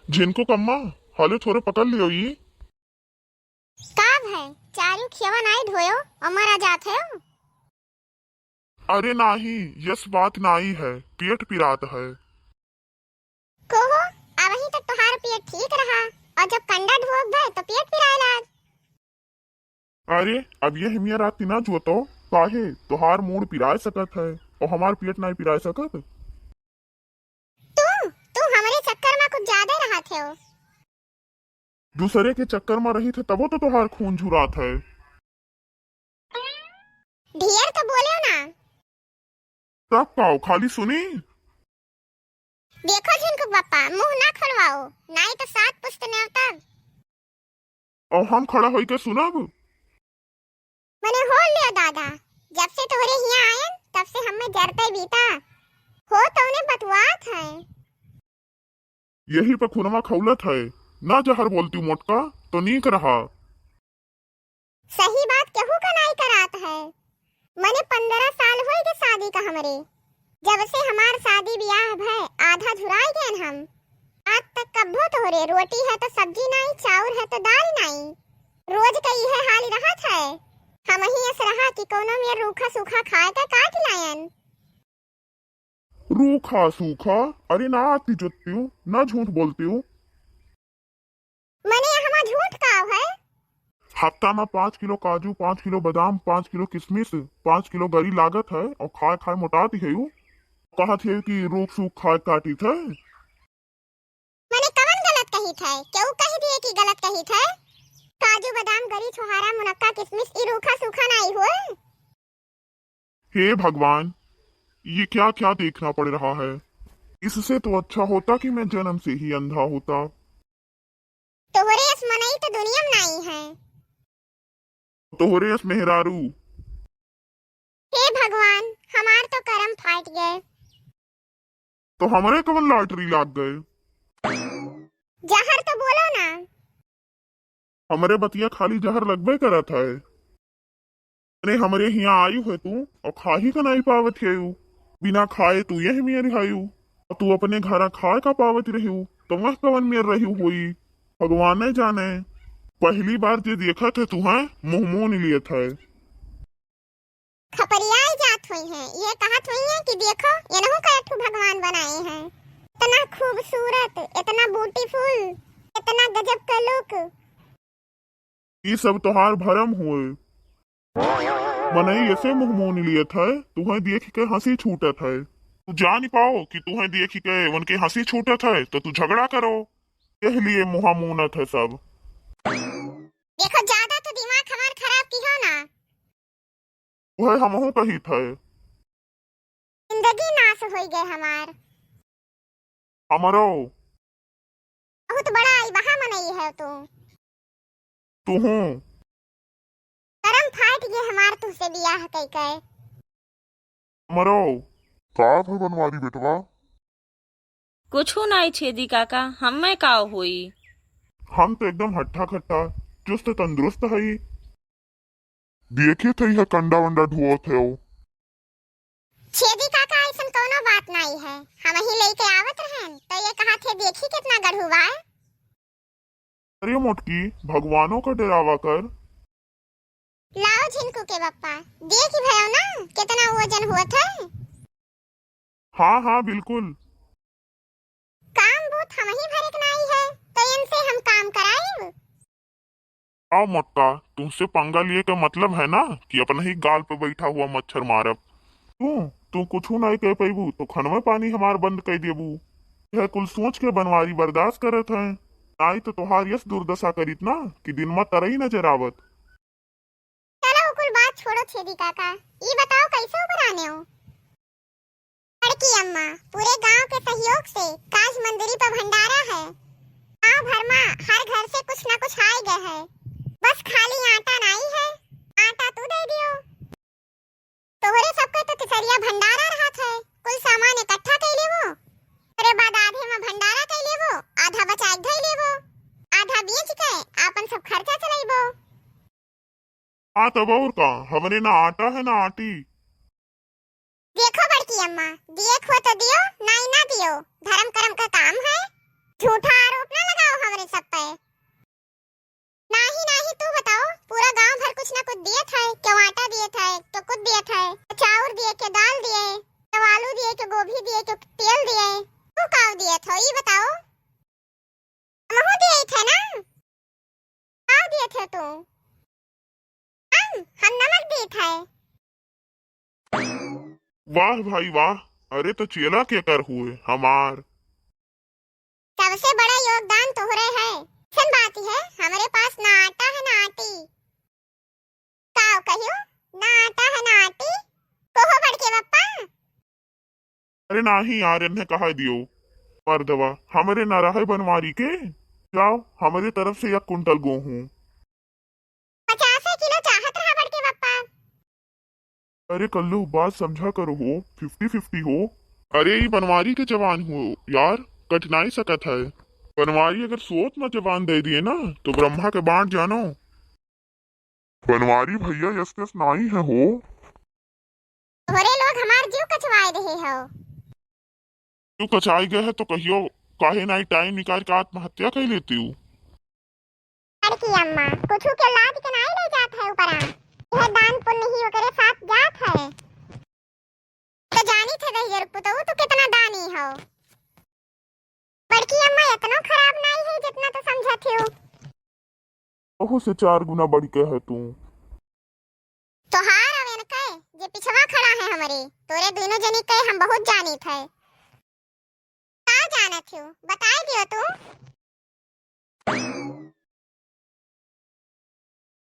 जिनको कम्मा हाले थोड़े पकड़ लियो ये। का है चारू खियवा नाई ढोयो अमरा जात है। अरे नाही, यस बात नाई है, पेट पिरात है। कोहो अब ही तक तुम्हारा पेट ठीक रहा और जब कंडा ढोक गए तो पेट पिराए लाग। अरे अब ये हिमिया रात ना जोतो काहे तोहार मूड पिराए सकत है और हमार पेट नहीं पिराए सकत। तू हमारे चक्कर में कुछ ज्यादा रहा थे हो। दूसरे के चक्कर में रही थे तबो तो तोहार खून झुरात है। ढेर तो बोले ना। तब पाओ खाली सुनी। देखो झिनको पापा मुंह ना खड़वाओ नहीं तो सात पुस्त नेवता। और हम खड़ा होई के सुनब। मैंने हो लिया दादा जब से तोहरे यहाँ आए तब से हमें जरते बीता हो तो उन्हें बतवात है। यही पे खुनमा खौलत है ना जहर बोलती मोटका तो नीक रहा। सही बात केहू का नहीं करात है। मैंने 15 साल हो गए शादी का हमरे जब से हमार शादी ब्याह भय आधा झुराई गए हम। आज तक कब्बो तोहरे रोटी है तो सब्जी नहीं चाउर है तो दाल नहीं रोज का यह हाल रहत है। हम ही ऐसा रहा कि कोनो में रूखा सूखा खाए का काट लायन। रूखा सूखा अरे ना आती जुत्ती हूँ ना झूठ बोलती हूँ। मैंने यहाँ झूठ काव है। हफ्ता में 5 किलो काजू 5 किलो बादाम 5 किलो किशमिश 5 किलो गरी लागत है और खाए खाए मोटाती है यू। कहा थे कि रूख सूख खाए काटी थे। मैंने कवन गलत कही थे क्यों कही दिए कि गलत कही थे। काजू बादाम गरी छोहारा मुनक्का किशमिश ई रूखा सूखा नहीं हुए। हे भगवान ये क्या क्या देखना पड़ रहा है। इससे तो अच्छा होता कि मैं जन्म से ही अंधा होता। तोहरे इस मनई तो दुनिया में नहीं है। तोहरे इस मेहरारू। हे भगवान हमार तो कर्म फाट गए। तो हमारे कवन लॉटरी लाग गए। जहर तो बोलो ना। हमारे बतिया खाली जहर लगबे करत है। अरे हमारे यहाँ आयु है तू और खा ही का नहीं पावत है यू। बिना खाए तू यही में रिहायू और तू अपने घर खाए का पावत रही तो वह कवन में रही हुई भगवान ने जाने। पहली बार जे देखा थे तू है मुंह मुंह नहीं लिए थे। खपरियाई जात हुई हैं ये कहत हुई हैं कि देखो ये नहु का एक भगवान बनाए हैं। इतना खूबसूरत इतना ब्यूटीफुल इतना गजब का लुक। ये सब तोहार भरम हुए। मनई ऐसे मुंह मुंह नहीं लिए थे तुम्हें देख के हंसी छूटत है। तू जान नहीं पाओ कि तुम्हें देख के उनके हंसी छूटत है तो तू झगड़ा करो। यह लिए मुहा मुनत है सब। देखो ज्यादा तो दिमाग हमार खराब की हो ना। वह हमहू कही थे। जिंदगी नाश हो गए हमार। हमारो बहुत बड़ा वहा मनई है तू। तू हूँ करम फाट गए हमार तुझसे बियाह कई कई। मरो का है बनवारी बेटवा। कुछ नहीं छेदी काका हमें का हुई। हम तो एकदम हट्ठा खट्टा चुस्त तंदुरुस्त है। देखे थे यह कंडा वंडा ढुआ थे। छेदी काका ऐसा कोनो बात नहीं है। हम ही लेके आवत रहन तो ये कहा थे देखी कितना गढ़ुआ है। अरे मोटकी भगवानों का डरावा कर। लाओ झिनको के बप्पा देख भयो ना कितना वजन हुआ था। हाँ हाँ बिल्कुल। काम बूथ हम ही भरक नहीं है तो इनसे हम काम कराएब। आओ मोटका तुमसे पंगा लिए का मतलब है ना कि अपने ही गाल पे बैठा हुआ मच्छर मारब। तू कुछ नहीं कह पैबू तो खनवा पानी हमार बंद कर देबू। यह कुल सोच के बनवारी बर्दाश्त करत है। आई तो तुहार यस दुर्दशा करीत ना कि दिन में तरही नजर आवत। चलो कुल बात छोड़ो छेदी काका ये बताओ कैसे बनाने हो। लड़की अम्मा पूरे गांव के सहयोग से काश मंदिरी पर भंडारा है। गांव भर में हर घर से कुछ न कुछ आए गए है। बस खाली आटा नहीं है आटा तू दे दियो। तोहरे सबके तो तिसरिया भंडारा रहा है कुल सामान इकट्ठा कर लेवो। अरे बाद आधे में भंडारा कर लेवो आधा बचाए धई लेवो आधा बेच के आपन सब खर्चा चलाइबो। हाँ तब और का हमारे ना आटा है ना आटी। देखो बड़की अम्मा दिए खो तो दियो नहीं ना दियो धर्म कर्म का काम है। झूठा आरोप ना वाह भाई वाह। अरे तो चेला क्या कर हुए हमार। सबसे बड़ा योगदान तोहरे है। सन बात है हमारे पास ना आटा है ना आटी। काओ कहियो ना आटा है ना आटी। कोहो बड़के बप्पा। अरे नाही यार, इन्हें कहा दियो मर्दवा हमारे न रहे बनवारी के। जाओ हमारे तरफ से 1 कुंटल गेहूं। 50 किलो चाहत रहा बड़के बप्पा। अरे कल्लू बात समझा करो हो, 50-50 हो। अरे ये बनवारी के जवान हो यार, कठिनाई सकत है। बनवारी अगर सोच में जवान दे दिए ना तो ब्रह्मा के बांट जानो। बनवारी भैया यस यस नाई है हो। तोहरे लोग हमार जीव कचवाए रहे हो। तू कचाई गए है तो कहियो काहे नाई टाइम निकाल के आत्महत्या कर लेती हूँ। लड़की अम्मा कुछ के लाद के नहीं ले जात है ऊपरा। यह दान पुण्य ही ओकरे साथ जात है। तो जानी थे दही पुतऊ तू कितना दानी हो। बड़की अम्मा इतना खराब नहीं है जितना तो समझत हो। बहु से 4 गुना बढ़ के है तू। तो हार अवेन कहे जे पिछवा खड़ा है हमारे तोरे दोनों जनी कहे हम बहुत जानी थे। का जानत हो बताई दियो तू।